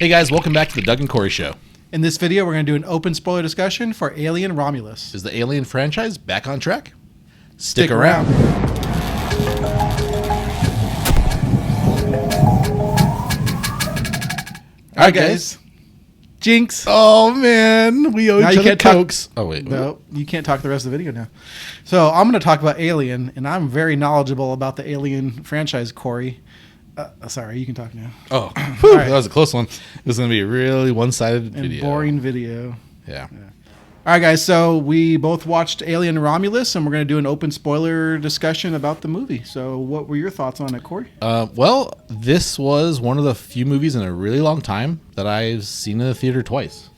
Hey guys, welcome back to the Doug and Corey Show. In this video, we're going to do an open spoiler discussion for Alien Romulus. Is the Alien franchise back on track? Stick around. All right, guys. Jinx. Oh man, we owe each other Cokes. Oh wait, no, you can't talk the rest of the video now. So I'm going to talk about Alien, and I'm very knowledgeable about the Alien franchise, Corey. Sorry, you can talk now. Oh, whew, right. That was a close one. It was going to be a really one-sided video. Boring video. Yeah. All right, guys. So we both watched Alien Romulus, and we're going to do an open spoiler discussion about the movie. So what were your thoughts on it, Corey? Well, this was one of the few movies in a really long time that I've seen in the theater twice.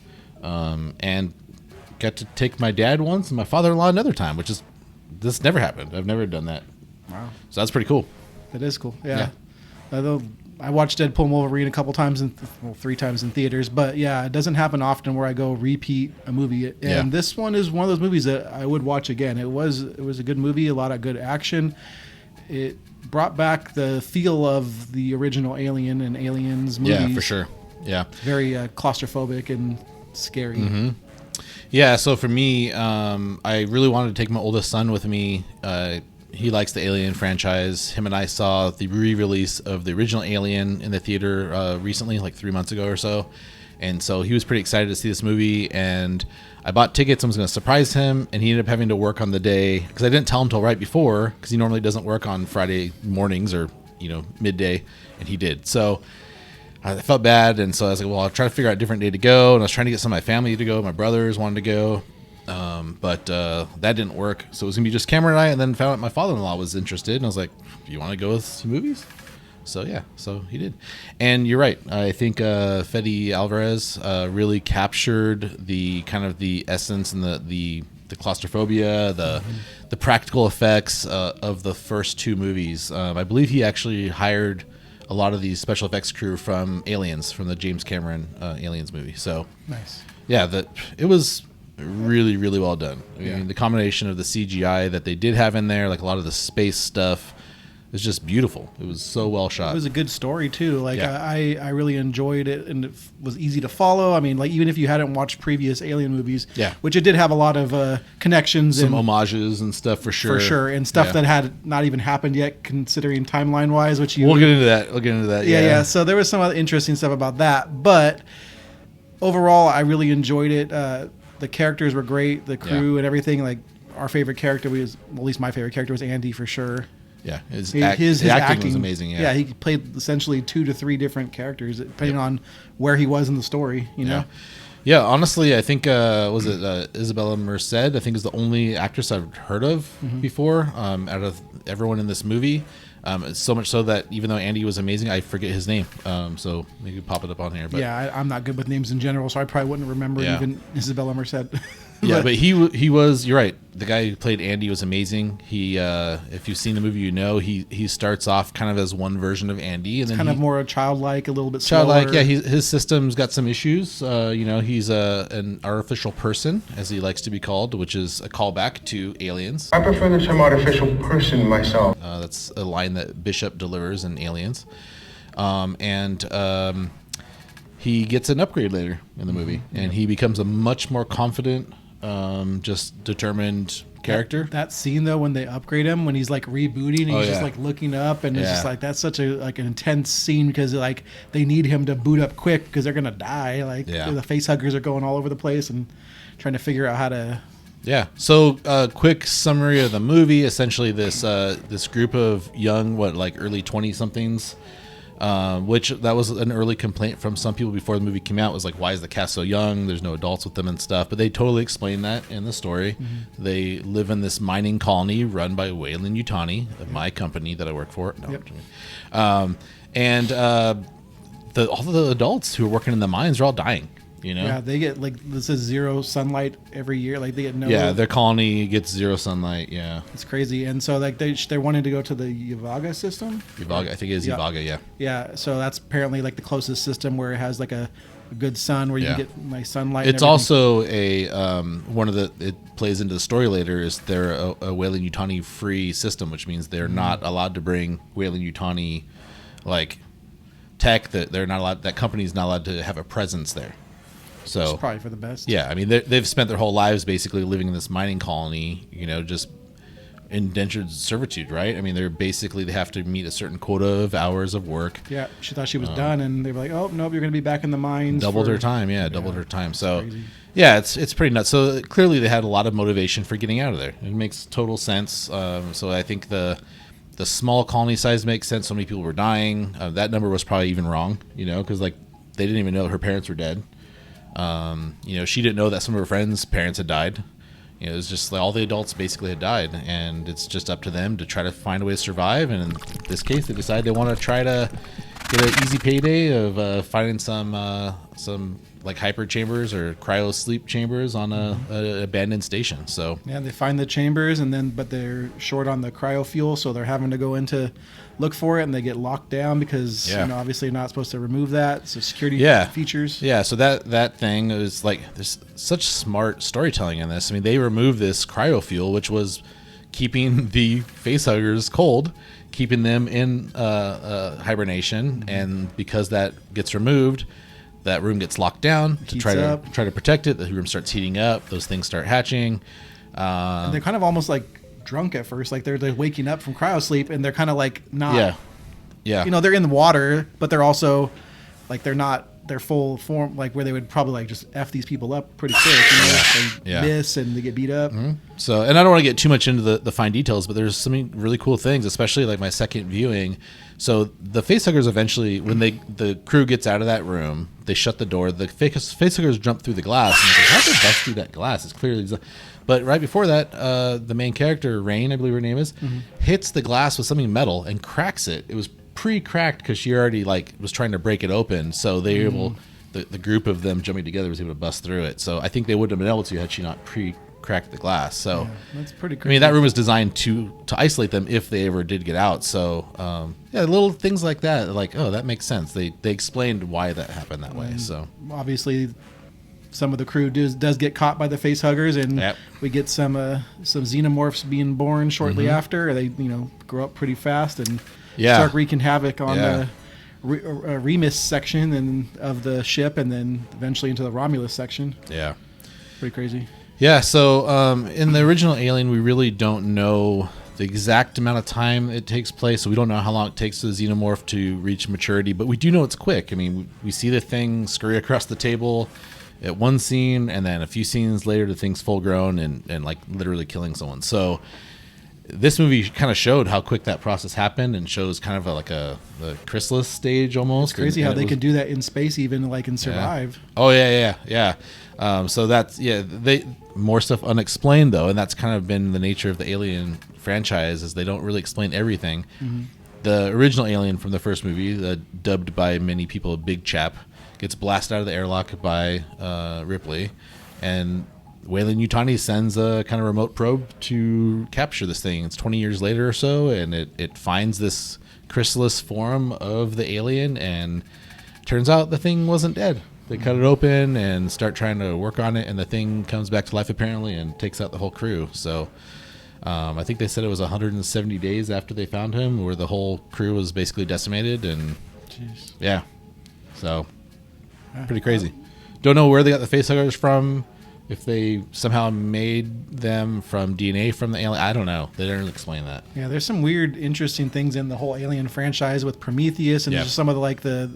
And got to take my dad once and my father-in-law another time, this never happened. I've never done that. Wow. So that's pretty cool. That is cool. Yeah. I watched Deadpool and Wolverine a couple times, 3 times in theaters. But yeah, it doesn't happen often where I go repeat a movie. And this one is one of those movies that I would watch again. It was a good movie, a lot of good action. It brought back the feel of the original Alien and Aliens movies. Yeah, for sure. Yeah. Very claustrophobic and scary. Mm-hmm. Yeah, so for me, I really wanted to take my oldest son with me. He likes the Alien franchise. Him and I saw the re-release of the original Alien in the theater recently, like 3 months ago or so. And so he was pretty excited to see this movie. And I bought tickets. I was going to surprise him. And he ended up having to work on the day because I didn't tell him till right before because he normally doesn't work on Friday mornings or, midday. And he did. So I felt bad. And so I was like, well, I'll try to figure out a different day to go. And I was trying to get some of my family to go. My brothers wanted to go. But that didn't work. So it was going to be just Cameron and I, and then found out my father-in-law was interested. And I was like, do you want to go with some movies? So yeah, so he did. And you're right. I think Fede Alvarez really captured the kind of the essence and the claustrophobia, the practical effects of the first 2 movies. I believe he actually hired a lot of the special effects crew from Aliens, from the James Cameron Aliens movie. So nice. Yeah, it was really, really well done. I mean, the combination of the CGI that they did have in there, like a lot of the space stuff, is just beautiful. It was so well shot. It was a good story too. Like I really enjoyed it, and it was easy to follow. I mean, like even if you hadn't watched previous Alien movies, which it did have a lot of connections, some homages and stuff for sure, and stuff that had not even happened yet, considering timeline wise. Which we'll get into that. Yeah. So there was some other interesting stuff about that, but overall, I really enjoyed it. The characters were great, the crew and everything. Like our favorite character was, at least my favorite character was Andy for sure. Yeah, his acting was amazing. Yeah, he played essentially 2 to 3 different characters depending on where he was in the story. You know. Yeah, honestly, I think was it Isabella Merced? I think is the only actress I've heard of before out of everyone in this movie. So much so that even though Andy was amazing, I forget his name. So maybe pop it up on here. But yeah, I'm not good with names in general, so I probably wouldn't remember even Isabella Merced. But he was. You're right. The guy who played Andy was amazing. He, if you've seen the movie, he starts off kind of as one version of Andy, and then kind of more childlike, a little bit slower. Childlike. Yeah, his system's got some issues. He's an artificial person, as he likes to be called, which is a callback to Aliens. I prefer the term artificial person myself. That's a line that Bishop delivers in Aliens, he gets an upgrade later in the movie, and he becomes a much more confident, just determined character. That scene though, when they upgrade him, when he's like rebooting, and he's just like looking up, and it's just like that's such a an intense scene because like they need him to boot up quick because they're gonna die. Like the face huggers are going all over the place and trying to figure out how to. Yeah. So, quick summary of the movie. Essentially, this group of young, early 20-somethings. Which that was an early complaint from some people before the movie came out, was like, why is the cast so young? There's no adults with them and stuff. But they totally explain that in the story. They live in this mining colony run by Weyland Yutani, my company that I work for. No, and all the adults who are working in the mines are all dying. Yeah, they get this is 0 sunlight every year. Like they get no. Yeah, their colony gets 0 sunlight. Yeah, it's crazy. And so they're wanting to go to the Yavaga system. Yavaga, I think it is Yavaga. Yeah. Yeah, so that's apparently the closest system where it has a good sun where you can get nice sunlight. It's also a it plays into the story later. Is they're a Weyland Yutani free system, which means they're not allowed to bring Weyland Yutani tech that they're not allowed. That company's not allowed to have a presence there. So It's probably for the best. yeah, I mean they've spent their whole lives basically living in this mining colony. Just indentured servitude, right? I mean they have to meet a certain quota of hours of work. Yeah, she thought she was done, and they were like, "Oh nope, you're going to be back in the mines." Doubled her time, doubled her time. So, crazy. yeah, it's pretty nuts. So clearly they had a lot of motivation for getting out of there. It makes total sense. So I think the small colony size makes sense. So many people were dying. That number was probably even wrong, because like they didn't even know her parents were dead. She didn't know that some of her friends' parents had died. It was just like all the adults basically had died, and it's just up to them to try to find a way to survive. And in this case, they decide they want to try to get an easy payday of finding some like hyper chambers or cryo sleep chambers on a abandoned station. So yeah, they find the chambers, but they're short on the cryo fuel, so they're having to go in to look for it, and they get locked down because obviously you're not supposed to remove that. So security features. Yeah, so that thing is like there's such smart storytelling in this. I mean, they removed this cryo fuel, which was keeping the facehuggers cold, keeping them in hibernation, and because that gets removed, that room gets locked down to try to protect it. The room starts heating up. Those things start hatching. And they're kind of almost like drunk at first, like they're waking up from cryo sleep, and they're kind of like not. Yeah. They're in the water, but they're also like they're not their full form, like where they would probably like just F these people up pretty quick. They miss and they get beat up. Mm-hmm. So, and I don't want to get too much into the fine details, but there's some really cool things, especially like my second viewing. So the facehuggers eventually, when the crew gets out of that room, they shut the door. The facehuggers jump through the glass. And it's like, how did they bust through that glass? It's clearly. But right before that, the main character, Rain, I believe her name is, hits the glass with something metal and cracks it. It was pre-cracked because she already was trying to break it open. So they were able, the group of them jumping together was able to bust through it. So I think they wouldn't have been able to had she not cracked the glass. So that's pretty crazy. I mean, that room was designed to isolate them if they ever did get out. So little things like that, like, oh, that makes sense. They explained why that happened that way. So obviously some of the crew does get caught by the facehuggers, and we get some xenomorphs being born shortly after. They grow up pretty fast and start wreaking havoc on the Remus section and of the ship, and then eventually into the Romulus section. Yeah, pretty crazy. Yeah, so in the original Alien, we really don't know the exact amount of time it takes place, so we don't know how long it takes for the xenomorph to reach maturity, but we do know it's quick. I mean, we see the thing scurry across the table at one scene, and then a few scenes later, the thing's full grown and like literally killing someone. So this movie kind of showed how quick that process happened, and shows kind of the chrysalis stage almost. It's crazy how they can do that in space, even like and survive. Oh yeah. So that's they more stuff unexplained though, and that's kind of been the nature of the Alien franchise, is they don't really explain everything. The original Alien from the first movie, dubbed by many people Big Chap, gets blasted out of the airlock by Ripley, and Weyland-Yutani sends a kind of remote probe to capture this thing. It's 20 years later or so, and it finds this chrysalis form of the alien, and turns out the thing wasn't dead. They cut it open and start trying to work on it, and the thing comes back to life apparently and takes out the whole crew. So I think they said it was 170 days after they found him where the whole crew was basically decimated, and so pretty crazy. Don't know where they got the facehuggers from. If they somehow made them from DNA from the alien, I don't know. They didn't really explain that. Yeah, there's some weird, interesting things in the whole Alien franchise with Prometheus, and just some of the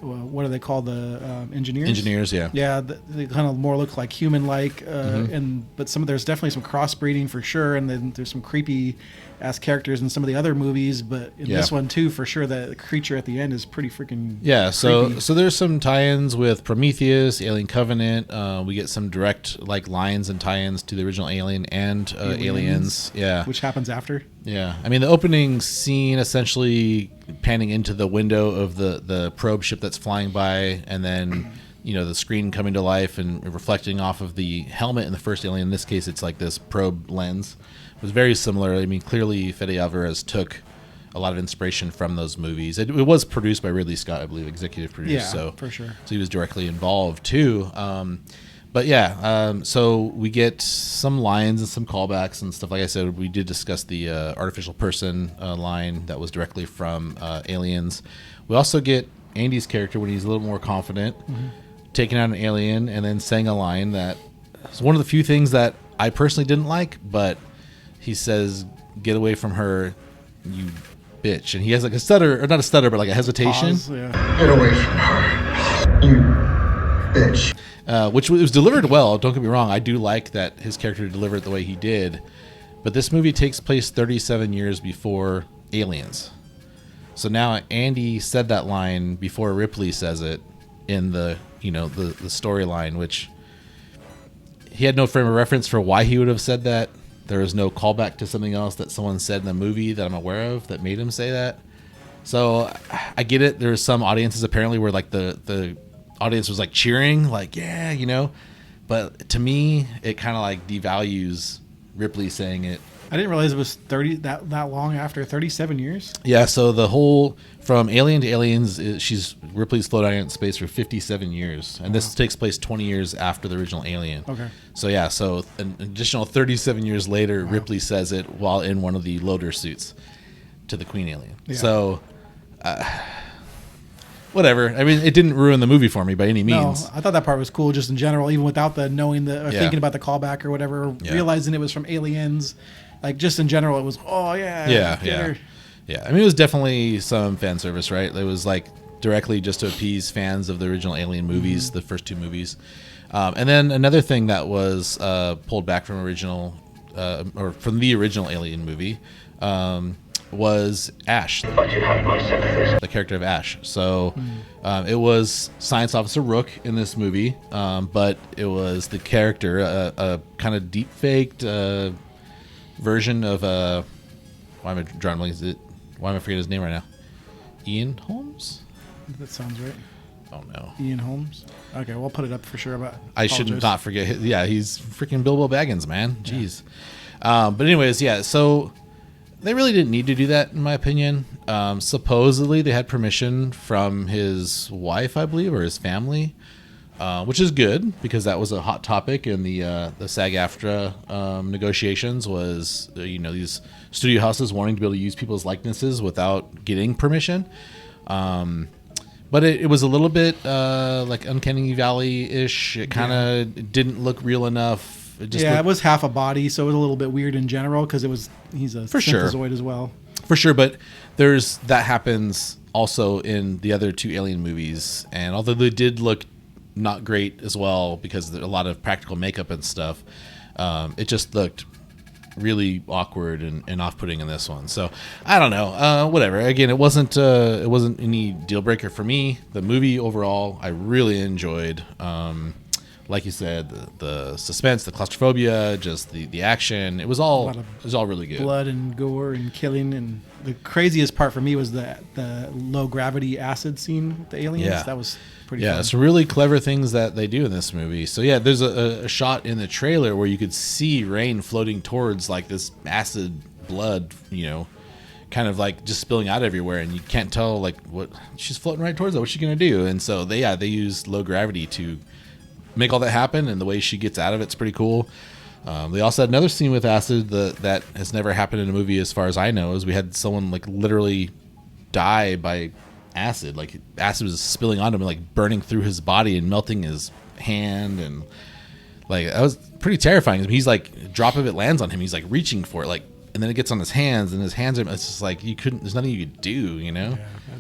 what do they call the engineers? Engineers, yeah. Yeah, they kind of more look like human-like, but there's definitely some crossbreeding for sure, and then there's some creepy ass characters in some of the other movies, but in this one too, for sure, the creature at the end is pretty freaking creepy. So there's some tie-ins with Prometheus, Alien Covenant. We get some direct lines and tie-ins to the original Alien and Aliens. Yeah, which happens after. Yeah, I mean the opening scene essentially panning into the window of the probe ship that's flying by, and then the screen coming to life and reflecting off of the helmet in the first Alien. In this case, it's like this probe lens. It was very similar. I mean, clearly Fede Alvarez took a lot of inspiration from those movies. It was produced by Ridley Scott, I believe, executive produced. Yeah, for sure. So he was directly involved too. So we get some lines and some callbacks and stuff. Like I said, we did discuss the artificial person line that was directly from Aliens. We also get Andy's character when he's a little more confident, taking out an alien, and then saying a line that is one of the few things that I personally didn't like, but he says, "Get away from her, you bitch." And he has like a stutter, or not a stutter, but like a hesitation. Pause, yeah. Get away from her, you bitch. Which was delivered well. Don't get me wrong. I do like that his character delivered it the way he did. But this movie takes place 37 years before Aliens. So now Andy said that line before Ripley says it in the storyline, which he had no frame of reference for why he would have said that. There was no callback to something else that someone said in the movie that I'm aware of that made him say that. So I get it. There's some audiences apparently where like the audience was like cheering, like, yeah, you know. But to me, it kind of like devalues Ripley saying it. I didn't realize it was 30 that long after 37 years. Yeah, so the whole from Alien to Aliens, Ripley's floating out in space for 57 years, and this takes place 20 years after the original Alien. Okay. So yeah, so an additional 37 years later, Ripley says it while in one of the loader suits to the Queen Alien. Yeah. So, whatever. I mean, it didn't ruin the movie for me by any means. No, I thought that part was cool, just in general, even without the knowing the or thinking about the callback or whatever, realizing it was from Aliens. Like, just in general, it was, oh, yeah. Yeah. I mean, it was definitely some fan service, right? It was like directly just to appease fans of the original Alien movies, the first two movies. And then another thing that was pulled back from from the original Alien movie was Ash, the character of Ash. So it was Science Officer Rook in this movie, but it was the character, a kind of deep-faked version of why am I drawing blanks? Why am I forgetting his name right now? Ian Holmes? That sounds right. Oh no, Ian Holmes. Okay, we'll put it up for sure. But I should not forget. He's freaking Bilbo Baggins, man. Jeez. But anyways, so they really didn't need to do that, in my opinion. Supposedly, they had permission from his wife, I believe, or his family. Which is good because that was a hot topic in the SAG-AFTRA negotiations. Was these studio houses wanting to be able to use people's likenesses without getting permission, but it was a little bit like Uncanny Valley-ish. It kind of didn't look real enough. It was half a body, so it was a little bit weird in general because he's a synthezoid as well. For sure, but that happens also in the other two Alien movies, and although they did look not great as well because there's a lot of practical makeup and stuff, it just looked really awkward and off-putting in this one. So I don't know, whatever. Again, it wasn't any deal breaker for me. The movie overall I really enjoyed. Like you said, the suspense, the claustrophobia, just the action, it was all really good. Blood and gore and killing, and the craziest part for me was the low gravity acid scene with the aliens. Yeah. That was pretty fun. It's really clever things that they do in this movie. So yeah, there's a shot in the trailer where you could see Rain floating towards like this acid blood, kind of like just spilling out everywhere, and you can't tell like what she's floating right towards it. What's she gonna do? And so they use low gravity to make all that happen, and the way she gets out of it's pretty cool. They also had another scene with acid that has never happened in a movie as far as I know, is we had someone like literally die by acid. Like acid was spilling onto him and like burning through his body and melting his hand, and like that was pretty terrifying. He's like, drop of it lands on him, he's like reaching for it, like, and then it gets on his hands, and his hands are, it's just like there's nothing you could do,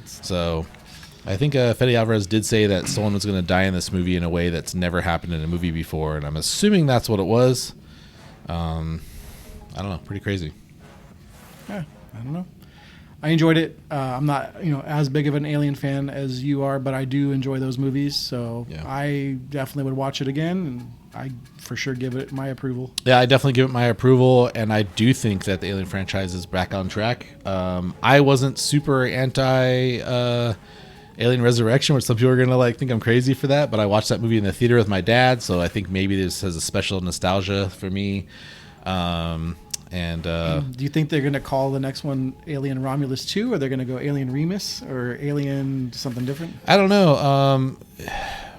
So I think Fede Alvarez did say that someone was going to die in this movie in a way that's never happened in a movie before, and I'm assuming that's what it was. I don't know, pretty crazy. Yeah, I don't know. I enjoyed it. I'm not, as big of an Alien fan as you are, but I do enjoy those movies, so I definitely would watch it again, and I for sure give it my approval. Yeah, I definitely give it my approval, and I do think that the Alien franchise is back on track. I wasn't super anti Alien Resurrection, which some people are going to think I'm crazy for that, but I watched that movie in the theater with my dad, so I think maybe this has a special nostalgia for me. Do you think they're going to call the next one Alien Romulus 2, or they're going to go Alien Remus, or Alien something different? I don't know.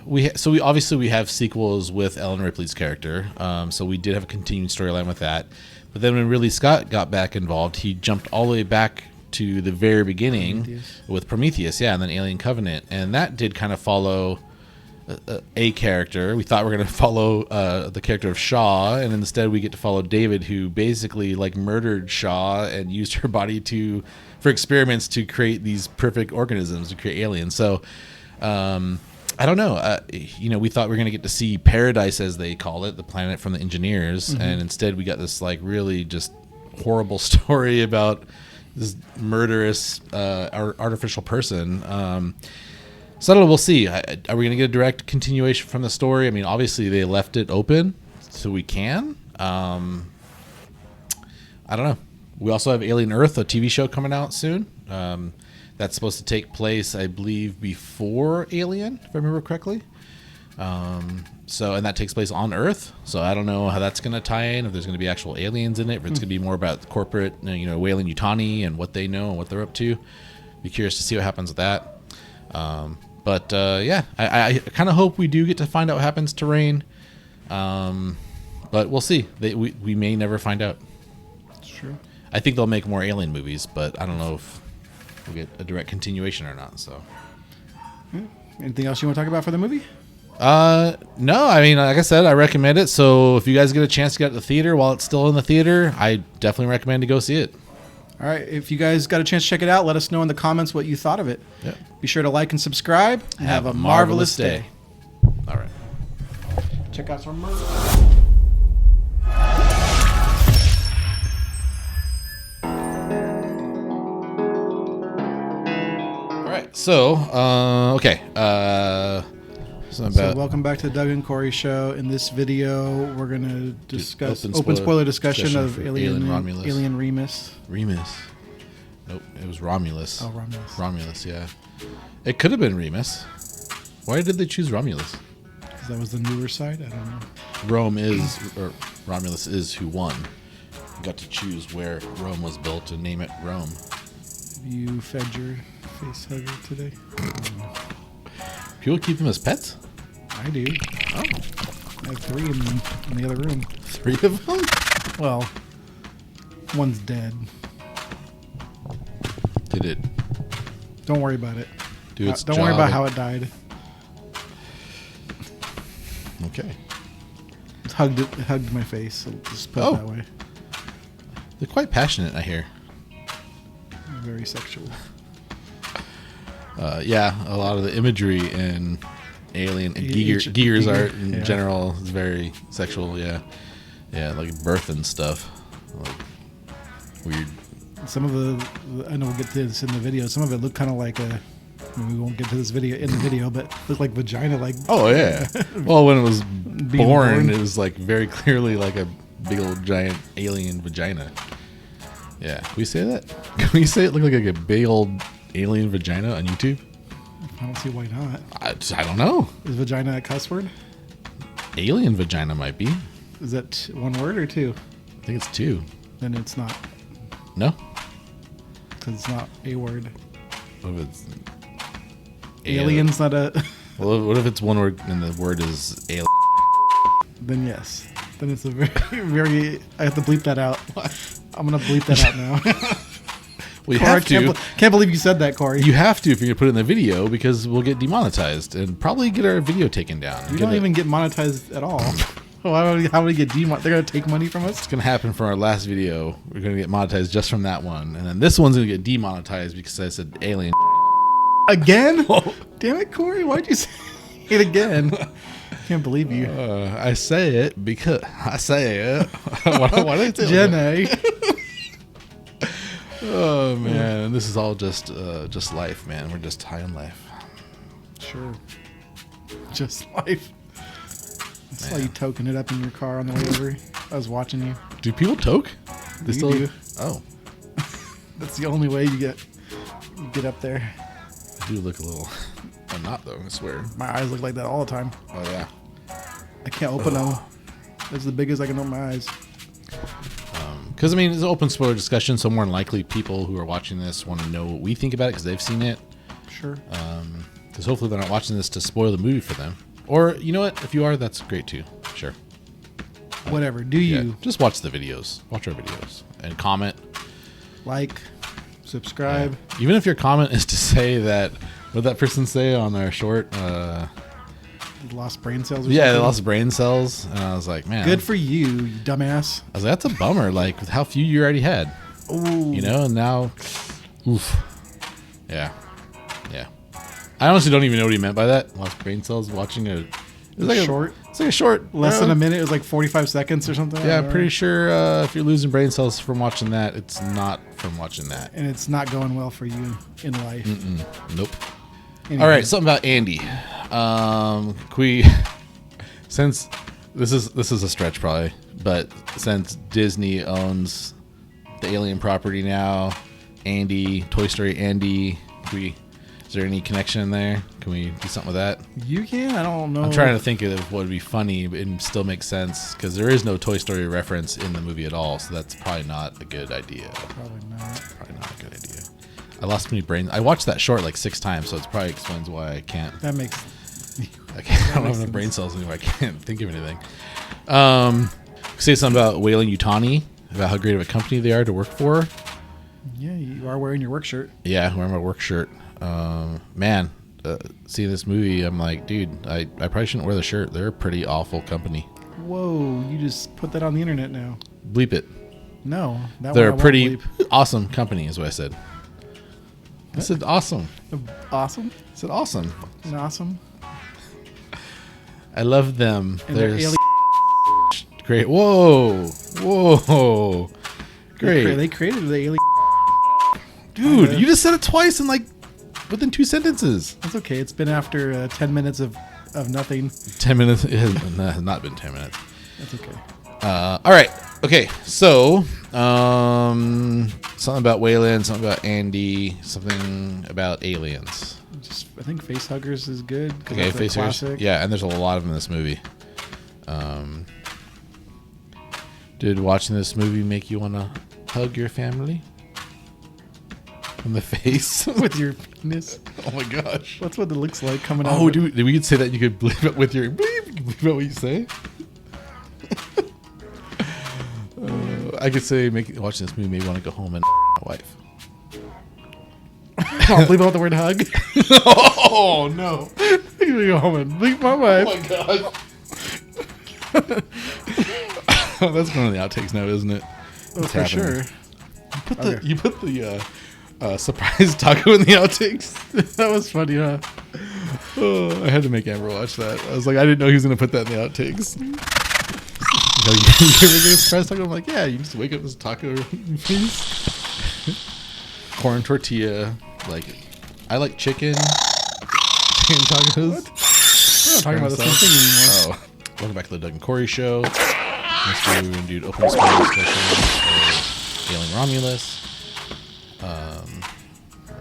We obviously have sequels with Ellen Ripley's character, so we did have a continuing storyline with that. But then when Ridley Scott got back involved, he jumped all the way back to the very beginning Prometheus. with Prometheus, yeah, and then Alien Covenant, and that did kind of follow a character. We thought we were going to follow the character of Shaw, and instead we get to follow David, who basically like murdered Shaw and used her body for experiments to create these perfect organisms to create aliens. So I don't know. We thought we were going to get to see Paradise, as they call it, the planet from the engineers, and instead we got this like really just horrible story about this murderous artificial person. So I don't know. We'll see. Are we going to get a direct continuation from the story? I mean, obviously they left it open, so we can. I don't know. We also have Alien Earth, a TV show coming out soon. That's supposed to take place, I believe, before Alien, if I remember correctly. And that takes place on Earth. So I don't know how that's going to tie in, if there's going to be actual aliens in it, if it's going to be more about corporate, Weyland-Yutani and what they know and what they're up to. Be curious to see what happens with that. I kind of hope we do get to find out what happens to Rain. But we'll see. We may never find out. It's true. I think they'll make more Alien movies, but I don't know if we'll get a direct continuation or not. So, Anything else you want to talk about for the movie? no. I mean, like I said, I recommend it. So if you guys get a chance to get to the theater while it's still in the theater, I definitely recommend to go see it. All right. If you guys got a chance to check it out, let us know in the comments what you thought of it. Yep. Be sure to like and subscribe. And have a marvelous day. All right. Check out some merch. So, okay. So welcome back to the Doug and Corey Show. In this video, we're going to discuss open spoiler discussion of for Alien Romulus. Alien Remus. Remus. Nope, it was Romulus. Oh, Romulus. Romulus, yeah. It could have been Remus. Why did they choose Romulus? Because that was the newer side? I don't know. Romulus is who won. You got to choose where Rome was built and name it Rome. You fed your face hugger today? People keep them as pets? I do. Oh. I have 3 in the other room. 3 of them? Well, one's dead. Did it? Don't worry about it. Do its Don't job? worry about how it died. Okay. It hugged my face. So just put it that way. They're quite passionate, I hear. Very sexual. Yeah, a lot of the imagery in Alien and Gears art in general is very sexual. Yeah, like birth and stuff. Like weird. Some of I know we'll get to this in the video. Some of it looked kind of like we won't get to this video in the video, but looked like vagina. Like oh yeah. Well, when it was born, it was like very clearly like a big old giant alien vagina. Yeah, can we say that? Can we say it looked like a big old alien vagina on YouTube? I don't see why not. I don't know. Is vagina a cuss word? Alien vagina might be. Is that one word or 2? I think it's 2. Then it's not. No? Because it's not a word. What if it's... Alien's not a... Well, what if it's one word and the word is alien? Then yes. Then it's a very, very... I have to bleep that out. I'm going to bleep that out now. Well, you Corey, have to. Can't believe you said that, Corey. You have to if you're going to put it in the video because we'll get demonetized and probably get our video taken down. We don't even get monetized at all. How would we get demonetized? They're going to take money from us? It's going to happen for our last video. We're going to get monetized just from that one. And then this one's going to get demonetized because I said alien. Again? Oh. Damn it, Corey. Why'd you say it again? Can't believe you. I say it because I say it. Why did I tell you? Jenny. Oh man, this is all just life, man. We're just high on life. Sure. Just life. I saw you toking it up in your car on the way over. I was watching you. Do people toke? They You do. Oh, That's the only way you get up there. I do look a little. I'm not though. I swear. My eyes look like that all the time. Oh yeah. I can't open them. That's the biggest I can open my eyes. Because I mean, it's an open spoiler discussion, so more than likely people who are watching this want to know what we think about it because they've seen it. Sure. Because hopefully they're not watching this to spoil the movie for them. Or you know what? If you are, that's great too. Sure. Whatever. Do you Just watch the videos. Watch our videos and comment. like, subscribe. Even if your comment is to say that, what did that person say on our short? Lost brain cells. Or Yeah, they something. lost brain cells, and I was like, man, Good for you dumbass. I was like, that's a bummer. Like with how few you already had, Ooh. you know, and now, oof, yeah. I honestly don't even know what he meant by that. Lost brain cells. Watching a, it's like short. It's like a short, Less than a minute. It was like 45 seconds or something. Yeah, I'm pretty sure if you're losing brain cells from watching that, it's not from watching that. And it's not going well for you in life. Nope. Anyway. All right, something about Andy. Can we, since this is a stretch probably, but since Disney owns the Alien property now, Andy, Toy Story Andy, is there any connection in there? Can we do something with that? You can. I don't know. I'm trying to think of what would be funny and still make sense because there is no Toy Story reference in the movie at all, so that's probably not a good idea. Probably not. Probably not a good idea. I lost many brains. I watched that short like 6 times, so it probably explains why I can't. That makes. I don't have enough brain cells anymore. I can't think of anything. Say something about Weyland Yutani, about how great of a company they are to work for. Yeah, you are wearing your work shirt. Yeah, wearing my work shirt. Man, seeing this movie, I'm like, dude, I probably shouldn't wear the shirt. They're a pretty awful company. Whoa, you just put that on the internet now. Bleep it. No, that They're one I a won't pretty bleep. awesome company, is what I said. I said awesome. Awesome. I said awesome. Awesome. I love them. And They're they're alien. great. Whoa. Great. They created the alien. Dude, you just said it twice in like within 2 sentences. That's okay. It's been after 10 minutes of nothing. 10 minutes. It has not been 10 minutes. That's okay. All right. Okay. So, something about Wayland, something about Andy, something about aliens. I think Facehuggers is good. Okay, Facehuggers. Yeah, and there's a lot of them in this movie. Did watching this movie make you want to hug your family? In the face? With your penis. Oh my gosh. That's what it looks like coming out. Oh, dude, we could say that you could bleep it with your bleep. You can bleep out what you say. I could say, watching this movie made me want to go home and my wife. I'll bleep out the word hug. Oh no! You go home and bleep my wife. Oh my god! That's one of the outtakes now, isn't it? Oh, It's for happening. sure. You put the surprise taco in the outtakes. That was funny, huh? Oh, I had to make Amber watch that. I was like, I didn't know he was gonna put that in the outtakes. You ever get a surprise taco? I'm like, yeah, you just wake up this taco piece. Corn tortilla. Like, I like chicken tacos. We're not talking about the same thing anymore. Oh, welcome back to the Doug and Corey show. This week we're gonna do an open spoiler discussion for Alien Romulus. I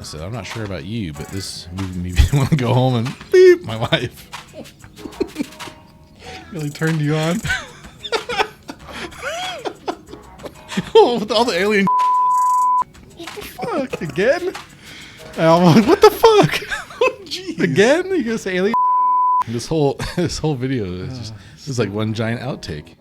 said, I'm not sure about you, but this movie made me want to go home and beep my wife. Really turned you on. Oh, with all the alien. Fuck again? I'm like, what the fuck? Jeez. Again? You gonna say alien? This whole video is just it's like one giant outtake.